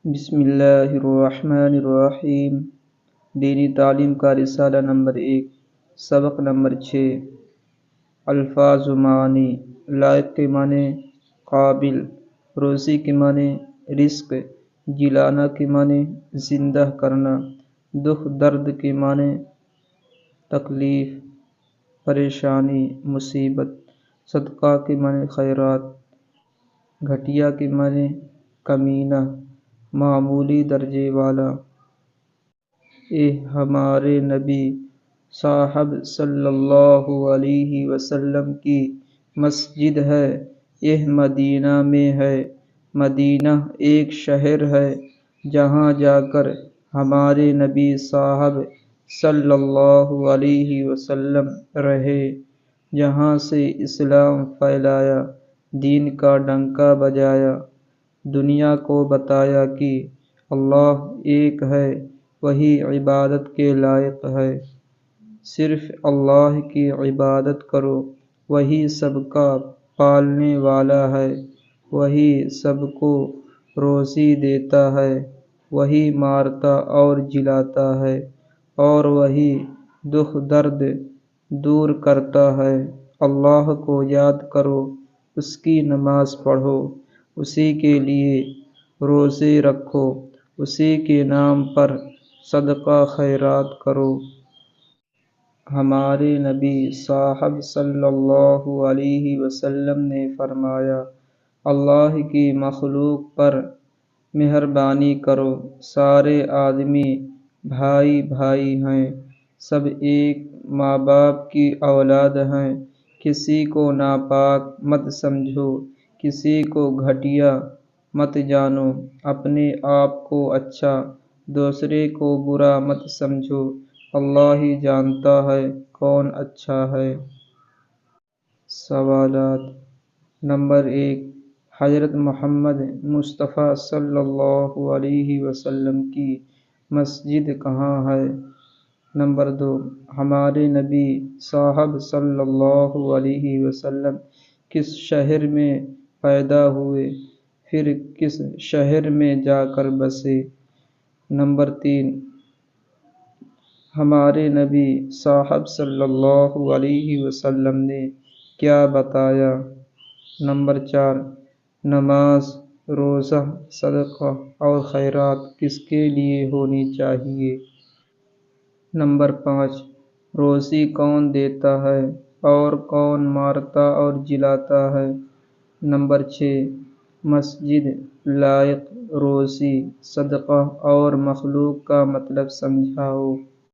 بسم اللہ الرحمن الرحیم۔ دینی تعلیم کا رسالہ نمبر 1، سبق نمبر 6۔ الفاظ و معنی۔ لائق کے معنی قابل، روزی کے معنی رزق، جلانا کے معنی زندہ کرنا، دکھ درد کے معنی تکلیف، پریشانی، مصیبت، صدقہ کے معنی خیرات، گھٹیا کے معنی کمینہ، معمولی درجے والا۔ ہمارے نبی صاحب صلی اللہ علیہ وسلم کی مسجد ہے، یہ مدینہ میں ہے۔ مدینہ ایک شہر ہے جہاں جا کر ہمارے نبی صاحب صلی اللہ علیہ وسلم رہے، جہاں سے اسلام پھیلایا، دین کا ڈنکا بجایا، دنیا کو بتایا کہ اللہ ایک ہے، وہی عبادت کے لائق ہے۔ صرف اللہ کی عبادت کرو، وہی سب کا پالنے والا ہے، وہی سب کو روزی دیتا ہے، وہی مارتا اور جلاتا ہے، اور وہی دکھ درد دور کرتا ہے۔ اللہ کو یاد کرو، اس کی نماز پڑھو، اسی کے لیے روزے رکھو، اسی کے نام پر صدقہ خیرات کرو۔ ہمارے نبی صاحب صلی اللہ علیہ وسلم نے فرمایا، اللہ کی مخلوق پر مہربانی کرو، سارے آدمی بھائی بھائی ہیں، سب ایک ماں باپ کی اولاد ہیں، کسی کو ناپاک مت سمجھو، کسی کو گھٹیا مت جانو، اپنے آپ کو اچھا، دوسرے کو برا مت سمجھو، اللہ ہی جانتا ہے کون اچھا ہے۔ سوالات۔ نمبر 1، حضرت محمد مصطفیٰ صلی اللہ علیہ وسلم کی مسجد کہاں ہے؟ نمبر 2، ہمارے نبی صاحب صلی اللہ علیہ وسلم کس شہر میں پیدا ہوئے، پھر کس شہر میں جا کر بسے؟ نمبر 3، ہمارے نبی صاحب صلی اللہ علیہ وسلم نے کیا بتایا؟ نمبر 4، نماز، روزہ، صدقہ اور خیرات کس کے لیے ہونی چاہیے؟ نمبر 5، روزی کون دیتا ہے اور کون مارتا اور جلاتا ہے؟ نمبر 6، مسجد، لائق، روزی، صدقہ اور مخلوق کا مطلب سمجھاؤ۔